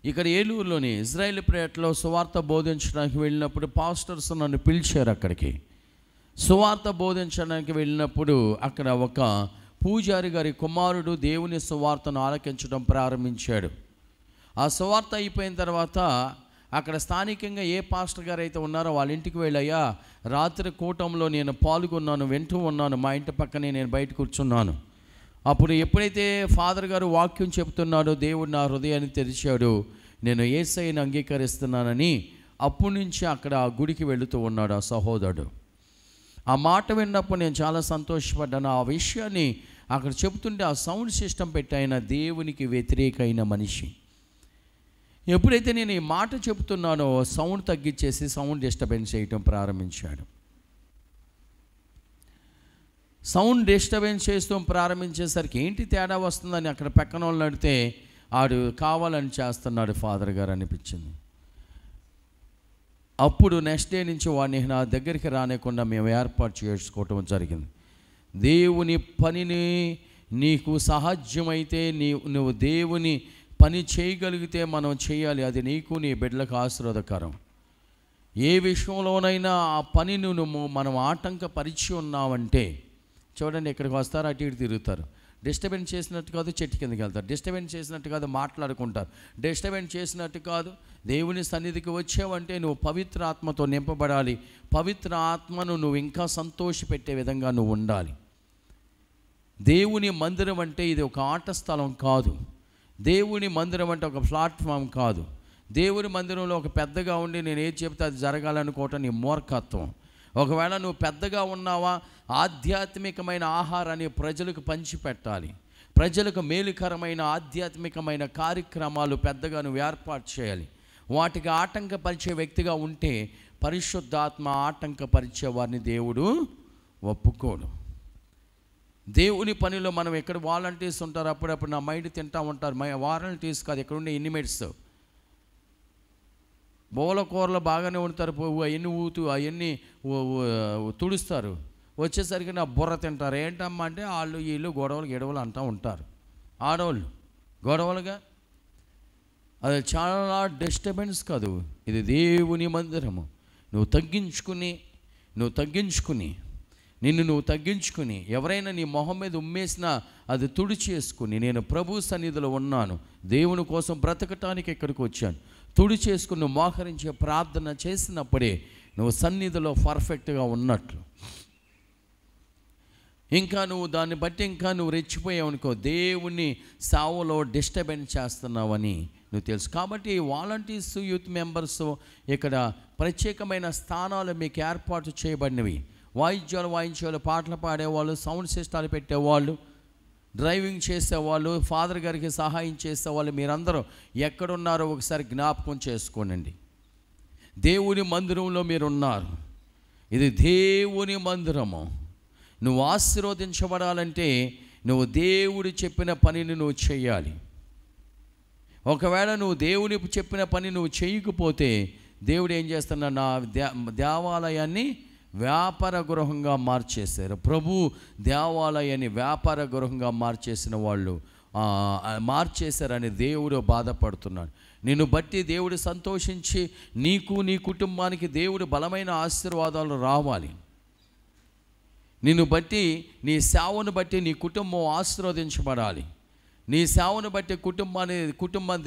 ఇక్కడ ఏలూరులోని ఇజ్రాయేలీపేటలో సువార్త బోధించడానికి వెళ్ళినప్పుడు పాస్టర్స్ నన్ను పిలిచారు అక్కడికి. సువార్త బోధించడానికి వెళ్ళినప్పుడు అక్కడ ఒక పూజారి గారి కుమారుడు దేవుని సువార్తను ఆలకించడం ప్రారంభించాడు. ఆ సువార్త అయిపోయిన తర్వాత అక్కడ స్థానికంగా ఏ పాస్టర్ గారు అయితే ఉన్నారో వాళ్ళ ఇంటికి వెళ్ళాయా, రాత్రి కూటంలో నేను పాల్గొన్నాను, వింటూ ఉన్నాను. మా ఇంటి పక్కనే నేను బయట కూర్చున్నాను. అప్పుడు ఎప్పుడైతే ఫాదర్ గారు వాక్యం చెప్తున్నాడో దేవుడు నా హృదయాన్ని తెరిచాడు. నేను యేసయ్యను అంగీకరిస్తున్నానని అప్పటి నుంచి అక్కడ ఆ గుడికి వెళుతూ ఉన్నాడు ఆ సహోదరుడు. ఆ మాట విన్నప్పుడు నేను చాలా సంతోషపడ్డాను. ఆ విషయాన్ని అక్కడ చెబుతుంటే ఆ సౌండ్ సిస్టమ్ పెట్టి ఆయన దేవునికి వ్యతిరేకమైన మనిషి. ఎప్పుడైతే నేను ఈ మాట చెబుతున్నానో సౌండ్ తగ్గించేసి సౌండ్ డిస్టర్బెన్స్ చేయటం ప్రారంభించాడు. సౌండ్ డిస్టర్బెన్స్ చేస్తూ ప్రారంభించేసరికి ఏంటి తేడా వస్తుందని అక్కడ పక్కన వాళ్ళు అడిగితే ఆడు కావాలని చేస్తున్నాడు ఫాదర్ గారు అనిపించింది. అప్పుడు నెక్స్ట్ డే నుంచి వాడిని నా దగ్గరికి రానికుండా మేము ఏర్పాటు చేసుకోవటం జరిగింది. దేవుని పనిని నీకు సహాధ్యమైతే నువ్వు దేవుని పని చేయగలిగితే మనం చేయాలి. అది నీకు నీ బిడ్డలకు ఆశీర్వాదకరం. ఏ విషయంలోనైనా ఆ పనిని మనం ఆటంకపరిచి ఉన్నామంటే, చూడండి ఇక్కడికి వస్తారు, అటు ఇటు తిరుగుతారు, డిస్టర్బెన్స్ చేసినట్టు కాదు చెట్టు కిందకి వెళ్తారు, డిస్టర్బెన్స్ చేసినట్టు కాదు మాట్లాడుకుంటారు, డిస్టర్బెన్స్ చేసినట్టు కాదు. దేవుని సన్నిధికి వచ్చావంటే నువ్వు పవిత్ర ఆత్మతో నింపబడాలి. పవిత్ర ఆత్మను నువ్వు ఇంకా సంతోషపెట్టే విధంగా నువ్వు ఉండాలి. దేవుని మందిరం అంటే ఇది ఒక ఆట స్థలం కాదు. దేవుని మందిరం అంటే ఒక ప్లాట్ఫామ్ కాదు. దేవుని మందిరంలో ఒక పెద్దగా ఉండి నేను ఏది చెప్తే అది జరగాలనుకోవటం నీ మూర్ఖత్వం. ఒకవేళ నువ్వు పెద్దగా ఉన్నావా, ఆధ్యాత్మికమైన ఆహారాన్ని ప్రజలకు పంచిపెట్టాలి. ప్రజలకు మేలుకరమైన ఆధ్యాత్మికమైన కార్యక్రమాలు పెద్దగా నువ్వు ఏర్పాటు చేయాలి. వాటికి ఆటంకపరిచే వ్యక్తిగా ఉంటే పరిశుద్ధాత్మ ఆటంకపరిచే వారిని దేవుడు ఒప్పుకోడు. దేవుని పనిలో మనం ఎక్కడ వాలంటీర్స్ ఉంటారు, అప్పుడప్పుడు నా మైండ్ తింటూ ఉంటారు. వాలంటీర్స్ కాదు, ఎక్కడ ఉండే ఇన్మేట్స్. బోల కూరలు బాగానే ఉంటారు, అవన్నీ అవన్నీ తుడుస్తారు. వచ్చేసరికి నా బుర్ర తింటారు. ఏంటమ్మా అంటే వాళ్ళు వీళ్ళు గొడవలు అంటూ ఉంటారు. ఆడవాళ్ళు గొడవలుగా, అది చాలా డిస్టర్బెన్స్ కాదు. ఇది దేవుని మందిరము. నువ్వు తగ్గించుకుని ఎవరైనా నీ మొహం మీద ఉమ్మేసినా అది తుడిచేసుకుని, నేను ప్రభు సన్నిధిలో ఉన్నాను, దేవుని కోసం బ్రతకటానికి ఇక్కడికి వచ్చాను, తుడిచేసుకుని నువ్వు మోకరించే ప్రార్థన చేసినప్పుడే నువ్వు సన్నిధిలో పర్ఫెక్ట్గా ఉన్నట్లు. ఇంకా నువ్వు దాన్ని బట్టి ఇంకా నువ్వు రెచ్చిపోయావు అనుకో, దేవుని సావులో డిస్టర్బెన్స్ చేస్తున్నావని నువ్వు తెలుసు. కాబట్టి వాలంటీర్స్, యూత్ మెంబర్స్ ఇక్కడ ప్రత్యేకమైన స్థానాలు మీకు ఏర్పాటు చేయబడినవి. వాయిద్యాలు వాయించేవాళ్ళు, పాటలు పాడేవాళ్ళు, సౌండ్ సిస్టాలు పెట్టేవాళ్ళు, డ్రైవింగ్ చేసేవాళ్ళు, ఫాదర్ గారికి సహాయం చేసేవాళ్ళు, మీరందరూ ఎక్కడున్నారో ఒకసారి జ్ఞాపకం చేసుకోనండి. దేవుని మందిరంలో మీరున్నారు. ఇది దేవుని మందిరము. నువ్వు ఆశీర్వదించబడాలంటే నువ్వు దేవుడు చెప్పిన పనిని నువ్వు చేయాలి. ఒకవేళ నువ్వు దేవుని చెప్పిన పని నువ్వు చేయకపోతే దేవుడు ఏం చేస్తున్నా, నా దేవాలయాన్ని వ్యాపార గృహంగా మార్చేశారు. ప్రభు దేవాలయాన్ని వ్యాపార గృహంగా మార్చేసిన వాళ్ళు మార్చేశారని దేవుడు బాధపడుతున్నాడు. నిన్ను బట్టి దేవుడు సంతోషించి నీకు నీ కుటుంబానికి దేవుడు బలమైన ఆశీర్వాదాలు రావాలి. నిన్ను బట్టి, నీ సేవను బట్టి నీ కుటుంబం ఆశీర్వదించబడాలి. నీ సేవను బట్టి కుటుంబాన్ని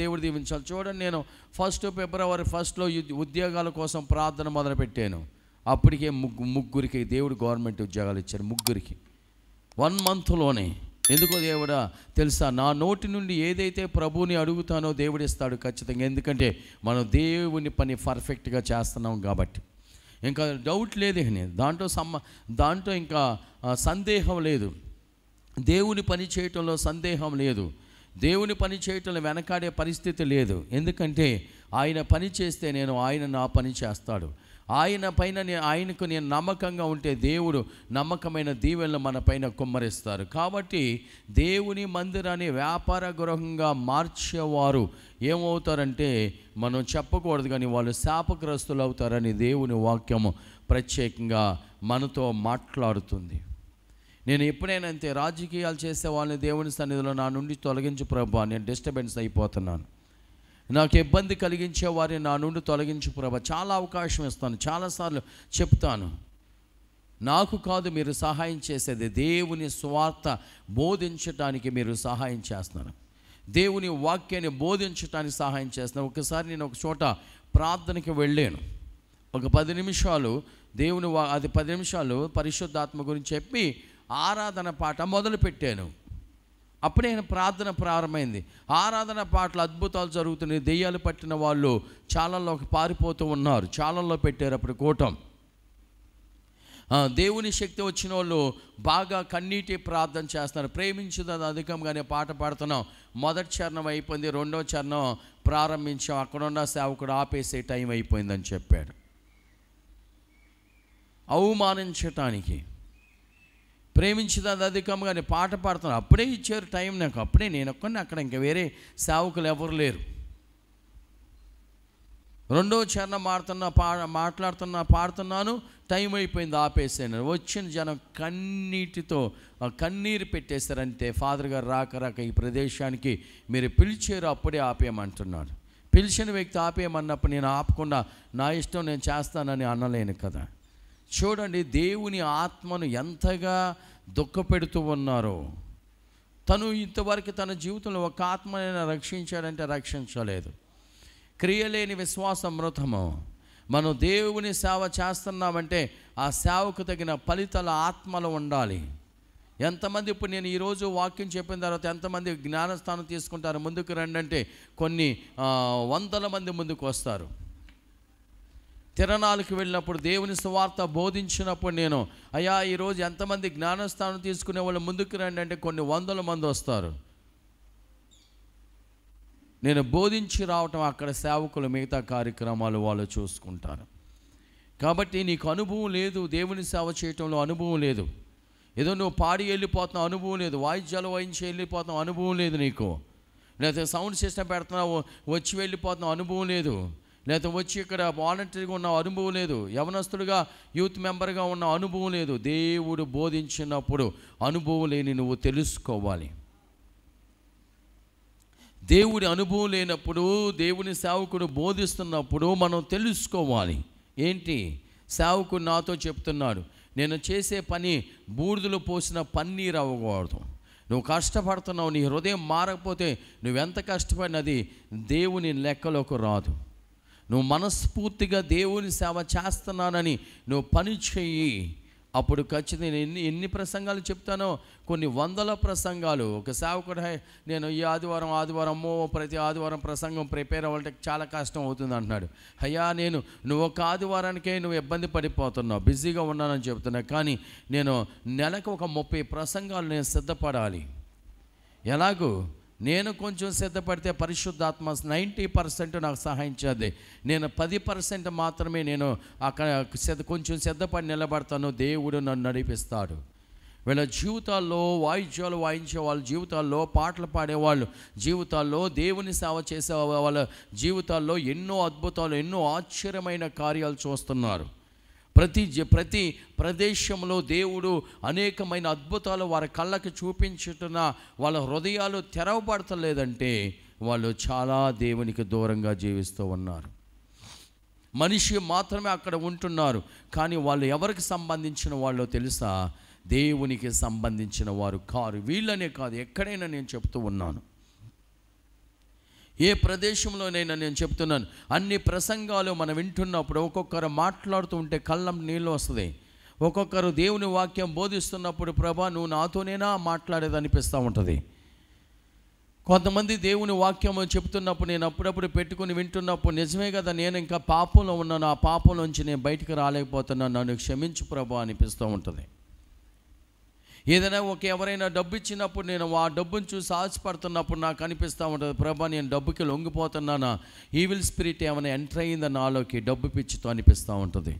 దేవుడు దీవించాలి. చూడండి, నేను ఫిబ్రవరి 1 ఉద్యోగాల కోసం ప్రార్థన మొదలుపెట్టాను. అప్పటికే ముగ్గురికి దేవుడు గవర్నమెంట్ ఉద్యోగాలు ఇచ్చారు. ముగ్గురికి 1 మంత్లోనే. ఎందుకో దేవుడా తెలుసా, నా నోటి నుండి ఏదైతే ప్రభువుని అడుగుతానో దేవుడు ఇస్తాడు ఖచ్చితంగా. ఎందుకంటే మనం దేవుని పని పర్ఫెక్ట్గా చేస్తున్నాం కాబట్టి. ఇంకా డౌట్ లేదు, దాంట్లో ఇంకా సందేహం లేదు. దేవుని పని చేయటంలో సందేహం లేదు. దేవుని పని చేయటంలో వెనకాడే పరిస్థితి లేదు. ఎందుకంటే ఆయన పని చేస్తే ఆయన నా పని చేస్తాడు. ఆయన పైన ఆయనకు నేను నమ్మకంగా ఉంటే దేవుడు నమ్మకమైన దీవెనలు మన పైన కుమ్మరిస్తారు. కాబట్టి దేవుని మందిరాన్ని వ్యాపార గృహంగా మార్చేవారు ఏమవుతారంటే, మనం చెప్పకూడదు కానీ వాళ్ళు శాపగ్రస్తులు అవుతారని దేవుని వాక్యము ప్రత్యేకంగా మనతో మాట్లాడుతుంది. నేను ఎప్పుడైనా అంతే, రాజకీయాలు చేసే వాళ్ళని దేవుని సన్నిధిలో నా నుండి తొలగించు ప్రభా, నేను డిస్టర్బెన్స్ అయిపోతున్నాను, నాకు ఇబ్బంది కలిగించే వారిని నా నుండి తొలగించు ప్రభా. చాలా అవకాశం ఇస్తాను, చాలాసార్లు చెప్తాను. నాకు కాదు మీరు సహాయం చేసేది, దేవుని స్వార్థ బోధించడానికి మీరు సహాయం చేస్తున్నారు, దేవుని వాక్యాన్ని బోధించడానికి సహాయం చేస్తున్నాను. ఒకసారి నేను ఒక చోట ప్రార్థనకి వెళ్ళాను. ఒక 10 నిమిషాలు అది 10 నిమిషాలు పరిశుద్ధాత్మ గురించి చెప్పి ఆరాధన పాట మొదలుపెట్టాను. అప్పుడే ప్రార్థన ప్రారంభమైంది. ఆరాధన పాటలు అద్భుతాలు జరుగుతున్నాయి. దెయ్యాలు పట్టిన వాళ్ళు చాలల్లోకి పారిపోతూ ఉన్నారు. చాలల్లో పెట్టారు అప్పుడు కూటం. దేవుని శక్తి వచ్చిన వాళ్ళు బాగా కన్నీటి ప్రార్థన చేస్తున్నారు. ప్రేమించుదని అధికంగానే పాట పాడుతున్నాం. మొదటి చరణం అయిపోయింది, 2వ చరణం ప్రారంభించాం. అక్కడున్న సేవకుడు ఆపేసే టైం అయిపోయిందని చెప్పాడు. అవమానించటానికి ప్రేమించేది అధికంగానే పాట పాడుతున్నాను. అప్పుడే ఇచ్చారు టైం నాకు. అప్పుడే నేను ఒక్కడిని అక్కడ, ఇంకా వేరే సేవకులు ఎవరు లేరు. 2వ చరణం పాడుతున్నాను, టైం అయిపోయింది, ఆపేసాను. వచ్చిన జనం కన్నీరు పెట్టేశారంటే, ఫాదర్ గారు రాక ఈ ప్రదేశానికి మీరు పిలిచారు, అప్పుడే ఆపేయమంటున్నాడు. పిలిచిన వ్యక్తి ఆపేయమన్నప్పుడు నేను ఆపకుండా నా ఇష్టం నేను చేస్తానని అనలేను కదా. చూడండి, దేవుని ఆత్మను ఎంతగా దుఃఖపెడుతూ ఉన్నారో. తను ఇంతవరకు తన జీవితంలో ఒక ఆత్మనైనా రక్షించాడంటే రక్షించలేదు. క్రియలేని విశ్వాసం మృతము. మనం దేవుని సేవ చేస్తున్నామంటే ఆ సేవకు తగిన ఫలితాల ఆత్మలు ఉండాలి. ఎంతమంది ఇప్పుడు నేను ఈరోజు వాక్యం చెప్పిన తర్వాత ఎంతమంది జ్ఞానస్థానం తీసుకుంటారు? ముందుకు రండి అంటే కొన్ని వందల మంది ముందుకు వస్తారు. తిరణాలకు వెళ్ళినప్పుడు దేవుని సువార్త బోధించినప్పుడు నేను, అయ్యా ఈరోజు ఎంతమంది జ్ఞానస్థానం తీసుకునే వాళ్ళు ముందుకు రండి అంటే కొన్ని వందల మంది వస్తారు. నేను బోధించి రావటం, అక్కడ సేవకులు మిగతా కార్యక్రమాలు వాళ్ళు చూసుకుంటారు. కాబట్టి నీకు అనుభవం లేదు, దేవుని సేవ చేయటంలో అనుభవం లేదు. ఏదో నువ్వు పాడి వెళ్ళిపోతున్నావు, అనుభవం లేదు. వాయిద్యాలు వాయించి వెళ్ళిపోతున్నావు, అనుభవం లేదు నీకు. లేకపోతే సౌండ్ సిస్టమ్ పెడుతున్నావు, వచ్చి వెళ్ళిపోతున్నావు, అనుభవం లేదు. లేకపోతే వచ్చి ఇక్కడ వాలంటీర్గా ఉన్న అనుభవం లేదు. యవనస్తుడిగా యూత్ మెంబర్గా ఉన్న అనుభవం లేదు. దేవుడు బోధించినప్పుడు అనుభవం లేని నువ్వు తెలుసుకోవాలి. దేవుడి అనుభవం లేనప్పుడు, దేవుని సేవకుడు బోధిస్తున్నప్పుడు మనం తెలుసుకోవాలి. ఏంటి? సేవకుడు నాతో చెప్తున్నాడు, నేను చేసే పని బూడిదలో పోసిన పన్నీరు అవ్వకూడదు. నువ్వు కష్టపడుతున్నావు, నీ హృదయం మారకపోతే నువ్వెంత కష్టపడినది దేవుని లెక్కలోకి రాదు. నువ్వు మనస్ఫూర్తిగా దేవుని సేవ చేస్తున్నానని నువ్వు పని చెయ్యి. అప్పుడు ఖచ్చితంగా ఎన్ని ప్రసంగాలు చెప్తానో, కొన్ని వందల ప్రసంగాలు. ఒక సేవకుడు, నేను ఈ ఆదివారం ప్రతి ఆదివారం ప్రసంగం ప్రిపేర్ అవ్వాలంటే చాలా కష్టం అవుతుంది అంటున్నాడు. అయ్యా నువ్వు ఒక ఆదివారానికే నువ్వు ఇబ్బంది పడిపోతున్నావు, బిజీగా ఉన్నానని చెప్తున్నా. కానీ నేను నెలకు ఒక 30 ప్రసంగాలు నేను సిద్ధపడాలి. ఎలాగూ నేను కొంచెం సిద్ధపడితే పరిశుద్ధాత్మ 90% నాకు సహాయం చేద్ది. నేను 10% మాత్రమే నేను అక్కడ కొంచెం సిద్ధపడి నిలబడతాను. దేవుడు నన్ను నడిపిస్తాడు. వీళ్ళ జీవితాల్లో వాయిద్యాలు వాయించే వాళ్ళ జీవితాల్లో, పాటలు పాడేవాళ్ళు జీవితాల్లో, దేవుని సేవ చేసే వాళ్ళ జీవితాల్లో ఎన్నో అద్భుతాలు, ఎన్నో ఆశ్చర్యమైన కార్యాలు చూస్తున్నారు. ప్రతి ప్రదేశంలో దేవుడు అనేకమైన అద్భుతాలు వారి కళ్ళకి చూపించుతున్న వాళ్ళ హృదయాలు తెరవబడతలేదంటే వాళ్ళు చాలా దేవునికి దూరంగా జీవిస్తూ ఉన్నారు. మనిషి మాత్రమే అక్కడ ఉంటున్నారు, కానీ వాళ్ళు ఎవరికి సంబంధించిన వాళ్ళో తెలుసా? దేవునికి సంబంధించిన వారు కారు. వీళ్ళనే కాదు, ఎక్కడైనా నేను చెప్తూ ఉన్నాను. ఏ ప్రదేశంలోనైనా నేను చెప్తున్నాను. అన్ని ప్రసంగాలు మనం వింటున్నప్పుడు ఒక్కొక్కరు మాట్లాడుతూ ఉంటే కళ్ళం నీళ్ళు వస్తుంది. ఒక్కొక్కరు దేవుని వాక్యం బోధిస్తున్నప్పుడు, ప్రభా నువ్వు నాతోనేనా మాట్లాడేది అనిపిస్తూ ఉంటుంది. కొంతమంది దేవుని వాక్యం చెప్తున్నప్పుడు నేను అప్పుడప్పుడు పెట్టుకుని వింటున్నప్పుడు, నిజమే కదా, నేను ఇంకా పాపంలో ఉన్నాను, ఆ పాపంలోంచి నేను బయటకు రాలేకపోతున్నాను, నన్ను క్షమించు ప్రభా అనిపిస్తూ ఉంటుంది. ఏదైనా ఎవరైనా డబ్బు ఇచ్చినప్పుడు నేను ఆ డబ్బును చూసి ఆశపడుతున్నప్పుడు నాకు అనిపిస్తూ ఉంటుంది, ప్రభా నేను డబ్బుకి లొంగిపోతున్నానా, ఈవిల్ స్పిరిట్ ఏమైనా ఎంటర్ అయిందా నాలోకి, డబ్బు పిచ్చితో అనిపిస్తూ ఉంటుంది.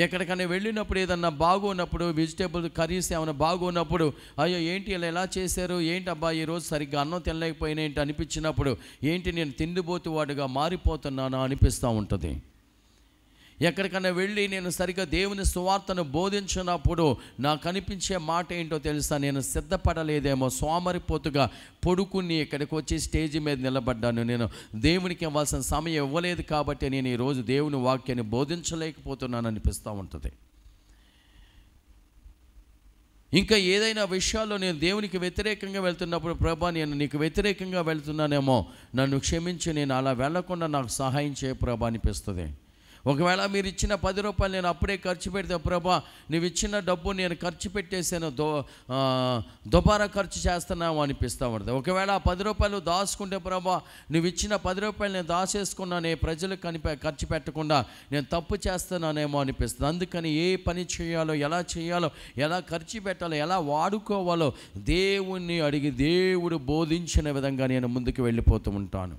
ఎక్కడికైనా వెళ్ళినప్పుడు ఏదన్నా బాగున్నప్పుడు, వెజిటేబుల్ కర్రీస్ ఏమైనా బాగున్నప్పుడు, అయ్యో ఏంటి ఇలా ఎలా చేశారు, ఏంటి అబ్బా ఈరోజు సరిగ్గా అన్నం తినలేకపోయినా ఏంటి అనిపించినప్పుడు, ఏంటి నేను తిండిపోతువాడుగా మారిపోతున్నానా అనిపిస్తూ ఉంటుంది. ఎక్కడికైనా వెళ్ళి నేను సరిగ్గా దేవుని సువార్తను బోధించినప్పుడు నాకు అనిపించే మాట ఏంటో తెలుసా? నేను సిద్ధపడలేదేమో, సోమరిపోతుగా పడుకుని ఇక్కడికి వచ్చి స్టేజీ మీద నిలబడ్డాను. నేను దేవునికి ఇవ్వాల్సిన సమయం ఇవ్వలేదు కాబట్టి నేను ఈరోజు దేవుని వాక్యాన్ని బోధించలేకపోతున్నాను అనిపిస్తూ ఉంటుంది. ఇంకా ఏదైనా విషయాల్లో నేను దేవునికి వ్యతిరేకంగా వెళ్తున్నప్పుడు, ప్రభా నేను నీకు వ్యతిరేకంగా వెళ్తున్నానేమో, నన్ను క్షమించి, నేను అలా వెళ్లకుండా నాకు సహాయం చేయ ప్రభా అనిపిస్తుంది. ఒకవేళ మీరు ఇచ్చిన 10 రూపాయలు నేను అప్పుడే ఖర్చు పెడితే, ప్రభా నువ్వు ఇచ్చిన డబ్బు నేను ఖర్చు పెట్టేసాను, దుబారా ఖర్చు చేస్తున్నావు అనిపిస్తూ ఉంటుంది. ఒకవేళ ఆ 10 రూపాయలు దాచుకుంటే, ప్రభా నువ్వు ఇచ్చిన 10 రూపాయలు నేను దాచేసుకున్నానే, ప్రజలకు ఖర్చు పెట్టకుండా నేను తప్పు చేస్తున్నానేమో అనిపిస్తుంది. అందుకని ఏ పని చేయాలో, ఎలా చేయాలో, ఎలా ఖర్చు పెట్టాలో, ఎలా వాడుకోవాలో దేవుణ్ణి అడిగి దేవుడు బోధించిన విధంగా నేను ముందుకు వెళ్ళిపోతూ ఉంటాను.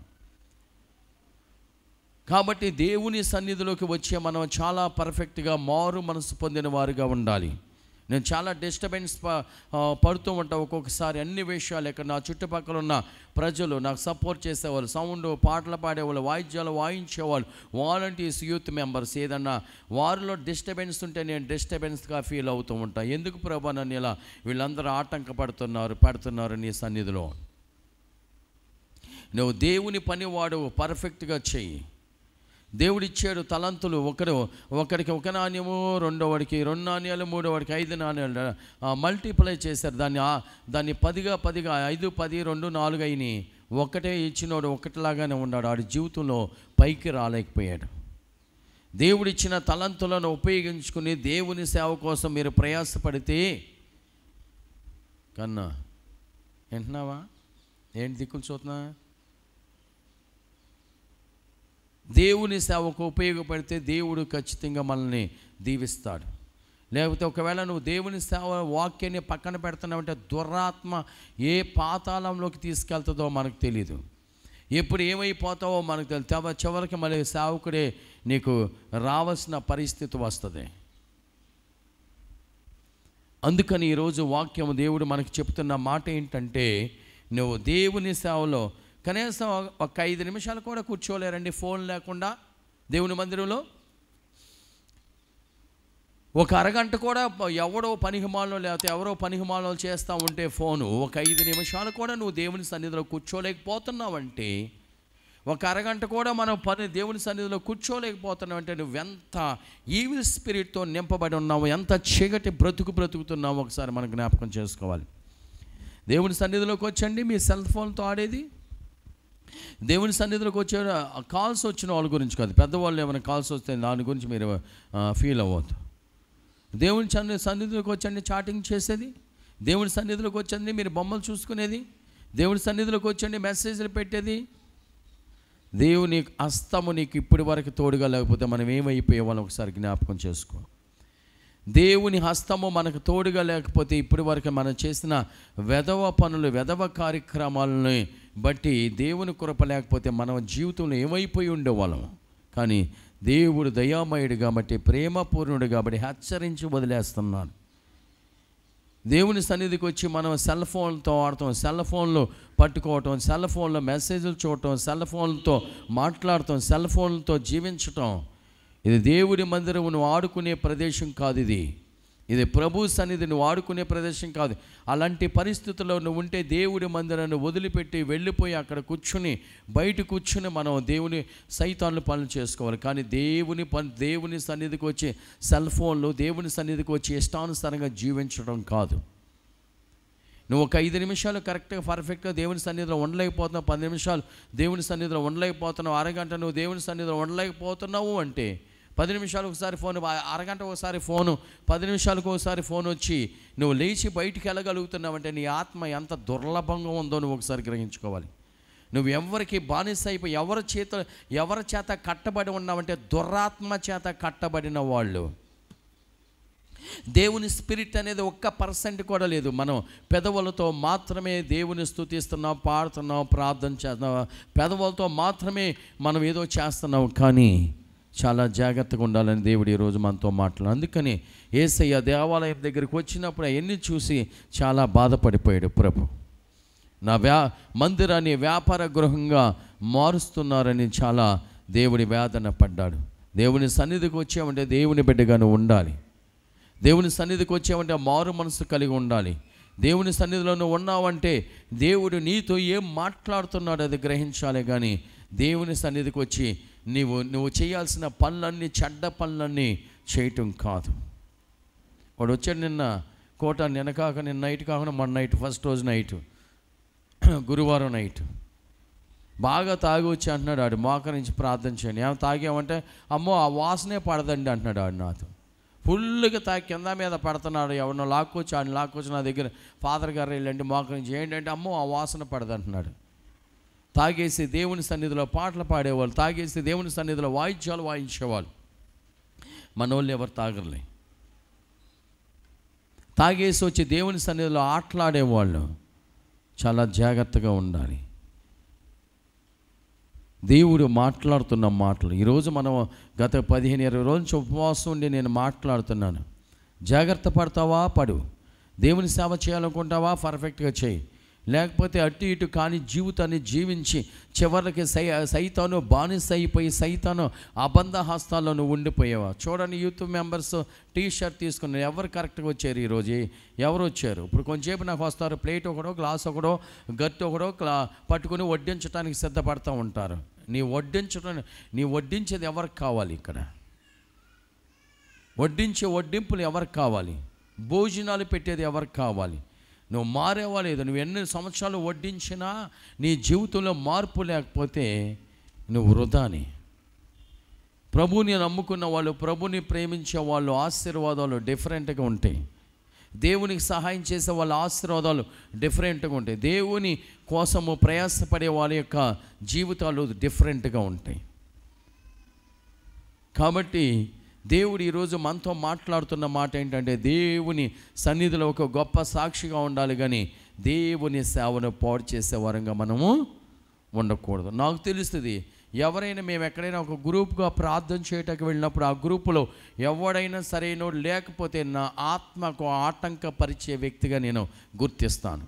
కాబట్టి దేవుని సన్నిధిలోకి వచ్చే మనం చాలా పర్ఫెక్ట్గా మారు మనసు పొందిన వారుగా ఉండాలి. నేను చాలా డిస్టర్బెన్స్ పడుతూ ఉంటాను ఒక్కొక్కసారి. అన్ని విషయాలు ఇక్కడ నా చుట్టుపక్కల ఉన్న ప్రజలు నాకు సపోర్ట్ చేసేవాళ్ళు, సౌండ్ పాటలు పాడేవాళ్ళు, వాయిద్యాలు వాయించేవాళ్ళు, వాలంటీర్స్, యూత్ మెంబర్స్, ఏదన్నా వారిలో డిస్టర్బెన్స్ ఉంటే నేను డిస్టర్బెన్స్గా ఫీల్ అవుతూ ఉంటాను. ఎందుకు ప్రభా నన్ను ఇలా వీళ్ళందరూ పెడుతున్నారు నీ సన్నిధిలో? నువ్వు దేవుని పని వాడు పర్ఫెక్ట్గా చెయ్యి. దేవుడిచ్చాడు తలంతులు, ఒకడికి 1 నాణ్యము, రెండోవాడికి 2 నాణ్యాలు, మూడోవాడికి 5 నాణ్యాలు మల్టిప్లై చేశారు. దాన్ని 10గా 5, 10, 2, 4 అయినాయి. ఒకటే ఇచ్చినోడు ఒకటిలాగానే ఉన్నాడు, ఆడి జీవితంలో పైకి రాలేకపోయాడు. దేవుడిచ్చిన తలంతులను ఉపయోగించుకుని దేవుని సేవ కోసం మీరు ప్రయాసపడితే కన్నా వింటున్నావా? ఏంటి దిక్కులు చూస్తున్నా? దేవుని సేవకు ఉపయోగపడితే దేవుడు ఖచ్చితంగా మనల్ని దీవిస్తాడు. లేకపోతే ఒకవేళ నువ్వు దేవుని సేవ వాక్యాన్ని పక్కన పెడుతున్నావంటే దురాత్మ ఏ పాతాళంలోకి తీసుకెళ్తుందో మనకు తెలీదు. ఎప్పుడు ఏమైపోతావో మనకు తెలియదు. చివరికి మళ్ళీ సేవకుడే నీకు రావాల్సిన పరిస్థితి వస్తుంది. అందుకని ఈరోజు వాక్యం దేవుడు మనకు చెప్తున్న మాట ఏంటంటే, నువ్వు దేవుని సేవలో కనీసం ఒక 5 నిమిషాలు కూడా కూర్చోలేరండి ఫోన్ లేకుండా దేవుని మందిరంలో. ఒక అరగంట కూడా ఎవడో పనికిమాలో లేకపోతే ఎవరో పనికిమాలో చేస్తూ ఉంటే ఫోను, ఒక 5 నిమిషాలు కూడా నువ్వు దేవుని సన్నిధిలో కూర్చోలేకపోతున్నావంటే, ఒక అరగంట కూడా మనం దేవుని సన్నిధిలో కూర్చోలేకపోతున్నావంటే నువ్వెంత ఈవిల్ స్పిరిట్తో నింపబడి ఉన్నావు, ఎంత చీకటి బ్రతుకుతున్నావు ఒకసారి మనం జ్ఞాపకం చేసుకోవాలి. దేవుని సన్నిధిలోకి వచ్చండి. మీ సెల్ ఫోన్తో ఆడేది దేవుని సన్నిధిలోకి వచ్చే కాల్స్ వచ్చిన వాళ్ళ గురించి కాదు. పెద్దవాళ్ళు ఏమైనా కాల్స్ వస్తే దాని గురించి మీరు ఫీల్ అవ్వద్దు. దేవుని సన్నిధిలోకి వచ్చండి చాటింగ్ చేసేది, దేవుని సన్నిధిలోకి వచ్చండి మీరు బొమ్మలు చూసుకునేది, దేవుని సన్నిధిలోకి వచ్చండి మెసేజ్లు పెట్టేది. దేవుని హస్తము నీకు ఇప్పటి వరకు తోడుగా లేకపోతే మనం ఏమైపోయే వాళ్ళం ఒకసారి జ్ఞాపకం చేసుకో. దేవుని హస్తము మనకు తోడుగా లేకపోతే ఇప్పటి వరకు మనం చేసిన వెధవ పనులు, వెధవ కార్యక్రమాలని బట్టి దేవుని కృప లేకపోతే మన జీవితంలో ఏమైపోయి ఉండేవాళ్ళం. కానీ దేవుడు దయామయుడు కాబట్టి, ప్రేమపూర్ణుడు కాబట్టి హెచ్చరించి వదిలేస్తున్నాను. దేవుని సన్నిధికి వచ్చి మనం సెల్ ఫోన్తో ఆడతాం, సెల్ ఫోన్లో పట్టుకోవటం, సెల్ ఫోన్లో మెసేజ్లు చూడటం, సెల్ ఫోన్లతో మాట్లాడటం, సెల్ ఫోన్లతో జీవించటం, ఇది దేవుడి మందిరం నువ్వు ఆడుకునే ప్రదేశం కాదు. ఇది ప్రభు సన్నిధి నువ్వు ఆడుకునే ప్రదేశం కాదు. అలాంటి పరిస్థితుల్లో నువ్వు ఉంటే దేవుడి మందిరాన్ని వదిలిపెట్టి వెళ్ళిపోయి అక్కడ కూర్చుని బయట కూర్చుని మనం దేవుని సైతాన్లు పనులు చేసుకోవాలి. కానీ దేవుని సన్నిధికి వచ్చి సెల్ ఫోన్లు, దేవుని సన్నిధికి వచ్చి ఇష్టానుసారంగా జీవించడం కాదు. నువ్వు ఒక 5 నిమిషాలు కరెక్ట్గా పర్ఫెక్ట్గా దేవుని సన్నిధిలో ఉండలేకపోతున్నావు, 10 నిమిషాలు దేవుని సన్నిధిలో ఉండలేకపోతున్నావు, అరగంట నువ్వు దేవుని సన్నిధిలో ఉండలేకపోతున్నావు అంటే 10 నిమిషాలకు ఒకసారి ఫోన్, అరగంట ఒకసారి ఫోను, 10 నిమిషాలకు ఒకసారి ఫోన్ వచ్చి నువ్వు లేచి బయటికి వెళ్ళగలుగుతున్నావంటే నీ ఆత్మ ఎంత దుర్లభంగా ఉందో నువ్వు ఒకసారి గ్రహించుకోవాలి. నువ్వు ఎవరికి బానిస అయిపోయి ఎవరి చేత కట్టబడి ఉన్నావంటే దురాత్మ చేత కట్టబడిన వాళ్ళు. దేవుని స్పిరిట్ అనేది 1% కూడా లేదు. మనం పెదవులతో మాత్రమే దేవుని స్తుతిస్తున్నాం, పాడుతున్నాం, ప్రార్థన చేస్తున్నాం, పెదవులతో మాత్రమే మనం ఏదో చేస్తున్నాం. కానీ చాలా జాగ్రత్తగా ఉండాలని దేవుడు ఈరోజు మనతో మాట్లాడు. అందుకని యేసయ్య దేవాలయం దగ్గరికి వచ్చినప్పుడు అవన్నీ చూసి చాలా బాధపడిపోయాడు. ప్రభు నా మందిరాన్ని వ్యాపార గృహంగా మారుస్తున్నారని చాలా దేవుడి వేదన పడ్డాడు. దేవుని సన్నిధికి వచ్చామంటే దేవుని బిడ్డగాను ఉండాలి. దేవుని సన్నిధికి వచ్చామంటే మారు మనసు కలిగి ఉండాలి. దేవుని సన్నిధిలో నువ్వు ఉన్నావంటే దేవుడు నీతో ఏం మాట్లాడుతున్నాడు అది గ్రహించాలి. కానీ దేవుని సన్నిధికి వచ్చి నువ్వు చేయాల్సిన పనులన్నీ, చెడ్డ పనులన్నీ చేయటం కాదు. వాడు వచ్చాడు నిన్న నిన్న నైట్ కాకుండా మొన్న నైట్, ఫస్ట్ రోజు నైట్, గురువారం నైట్ బాగా తాగి వచ్చి అంటున్నాడు ఆడు, మోకరించి ప్రార్థన చేయండి. ఏమో తాగామంటే అమ్మో ఆ వాసనే పడదండి అంటున్నాడు ఆడు నాతో. ఫుల్గా తాగి కింద మీద పడుతున్నాడు. ఎవరినో లాక్కొచ్చి నా దగ్గర ఫాదర్ గారు వెళ్ళండి మోకరించి ఏంటంటే అమ్మో ఆ వాసన పడదంటున్నాడు. తాగేసి దేవుని సన్నిధిలో పాటలు పాడేవాళ్ళు, తాగేసి దేవుని సన్నిధిలో వాయిద్యాలు వాయించేవాళ్ళు. మనోళ్ళు ఎవరు తాగలే. తాగేసి వచ్చి దేవుని సన్నిధిలో ఆటలాడేవాళ్ళు. చాలా జాగ్రత్తగా ఉండాలి. దేవుడు మాట్లాడుతున్న మాటలు ఈరోజు మనం గత 15-20 రోజుల నుంచి ఉపవాసం ఉండి నేను మాట్లాడుతున్నాను. జాగ్రత్త పడతావా? పడు. దేవుని సేవ చేయాలనుకుంటావా? పర్ఫెక్ట్గా చేయి. లేకపోతే అటు ఇటు కాని జీవితాన్ని జీవించి చివరికి సైతాను బానిస అయిపోయి సైతాను అబంధ హస్తాల్లో నువ్వు ఉండిపోయావా? చూడండి, యూత్ మెంబర్స్ టీ-షర్ట్ తీసుకున్నారు. ఎవరు కరెక్ట్గా వచ్చారు ఈరోజు? ఎవరు వచ్చారు? ఇప్పుడు కొంచెంసేపు నాకు వస్తారు, ప్లేట్ ఒకడో, గ్లాస్ ఒకడో, గట్టు ఒకడో పట్టుకుని వడ్డించడానికి సిద్ధపడుతూ ఉంటారు. నీ వడ్డించేది ఎవరికి కావాలి? ఇక్కడ వడ్డింపులు ఎవరికి కావాలి? భోజనాలు పెట్టేది ఎవరికి కావాలి? నువ్వు మారేవా లేదు. నువ్వు ఎన్ని సంవత్సరాలు వడ్డించినా నీ జీవితంలో మార్పు లేకపోతే నువ్వు వృధాని. ప్రభుని నమ్ముకున్న వాళ్ళు, ప్రభుని ప్రేమించే వాళ్ళు ఆశీర్వాదాలు డిఫరెంట్గా ఉంటాయి. దేవునికి సహాయం చేసే వాళ్ళ ఆశీర్వాదాలు డిఫరెంట్గా ఉంటాయి. దేవుని కోసము ప్రయాసపడే వాళ్ళ యొక్క జీవితాలు డిఫరెంట్గా ఉంటాయి. కాబట్టి దేవుడు ఈరోజు మనతో మాట్లాడుతున్న మాట ఏంటంటే, దేవుని సన్నిధిలో ఒక గొప్ప సాక్షిగా ఉండాలి, కానీ దేవుని సేవను పాడు చేసే వరంగా మనము ఉండకూడదు. నాకు తెలుస్తుంది, ఎవరైనా మేము ఎక్కడైనా ఒక గ్రూప్గా ప్రార్థన చేయటానికి వెళ్ళినప్పుడు ఆ గ్రూపులో ఎవడైనా సరైనోడు లేకపోతే నా ఆత్మకు ఆటంకపరిచే వ్యక్తిగా నేను గుర్తిస్తాను.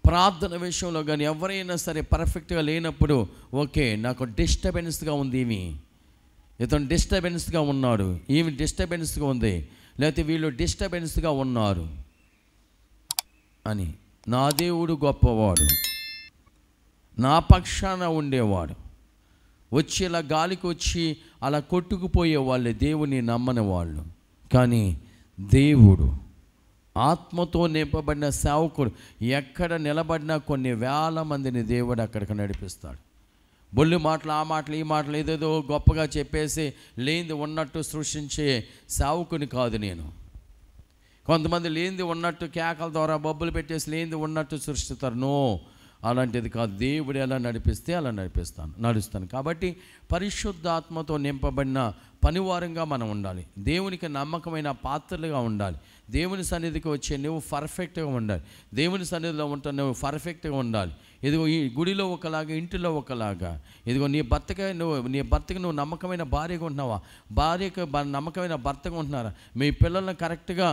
ప్రార్థన విషయంలో కానీ ఎవరైనా సరే పర్ఫెక్ట్గా లేనప్పుడు, ఓకే నాకు డిస్టర్బెన్స్గా ఉంది, ఇతను డిస్టర్బెన్స్గా ఉన్నాడు, ఈమె డిస్టర్బెన్స్గా ఉంది, లేకపోతే వీళ్ళు డిస్టర్బెన్స్గా ఉన్నారు అని, నా దేవుడు గొప్పవాడు, నా పక్షాన ఉండేవాడు, వచ్చి ఇలా గాలికి వచ్చి అలా కొట్టుకుపోయే వాళ్ళే దేవుని నమ్మని వాళ్ళు. కానీ దేవుడు ఆత్మతో నింపబడిన సేవకుడు ఎక్కడ నిలబడినా కొన్ని వేల మందిని దేవుడు అక్కడికి నడిపిస్తాడు. బొల్లి మాటలు, ఆ మాటలు, ఈ మాటలు ఏదేదో గొప్పగా చెప్పేసి లేనిది ఉన్నట్టు సృష్టించే సేవకుని కాదు నేను. కొంతమంది లేనిది ఉన్నట్టు కేకల ద్వారా బొబ్బులు పెట్టేసి లేనిది ఉన్నట్టు సృష్టిస్తారు. నో, అలాంటిది కాదు. దేవుడు ఎలా నడిపిస్తే అలా నడుస్తాను. కాబట్టి పరిశుద్ధాత్మతో నింపబడిన పనివారంగా మనం ఉండాలి. దేవునికి నమ్మకమైన పాత్రలుగా ఉండాలి. దేవుని సన్నిధికి వచ్చే నువ్వు పర్ఫెక్ట్గా ఉండాలి. దేవుని సన్నిధిలో ఉంటావు నువ్వు పర్ఫెక్ట్గా ఉండాలి. ఇదిగో ఈ గుడిలో ఒకలాగా, ఇంటిలో ఒకలాగా. ఇదిగో నీ భర్తకి నువ్వు నమ్మకమైన భార్యగా ఉంటున్నావా, భార్యకు నమ్మకమైన భర్తగా ఉంటున్నారా, మీ పిల్లల్ని కరెక్ట్గా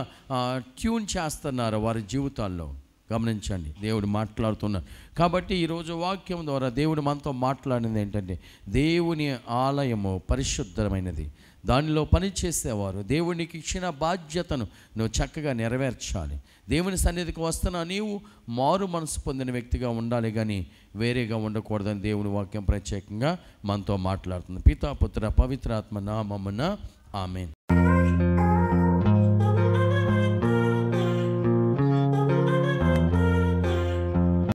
ట్యూన్ చేస్తున్నారా వారి జీవితాల్లో? గమనించండి, దేవుడు మాట్లాడుతున్నాడు. కాబట్టి ఈరోజు వాక్యం ద్వారా దేవుడు మనతో మాట్లాడినది ఏంటంటే, దేవుని ఆలయము పరిశుద్ధమైనది, దానిలో పనిచేసేవారు దేవునికి ఇచ్చిన బాధ్యతను నువ్వు చక్కగా నెరవేర్చాలి. దేవుని సన్నిధికి వస్తున్నా నీవు మారు మనసు పొందిన వ్యక్తిగా ఉండాలి, కానీ వేరేగా ఉండకూడదని దేవుని వాక్యం ప్రత్యేకంగా మనతో మాట్లాడుతుంది. పితా పుత్ర పవిత్రాత్మ నామమున ఆమేన్.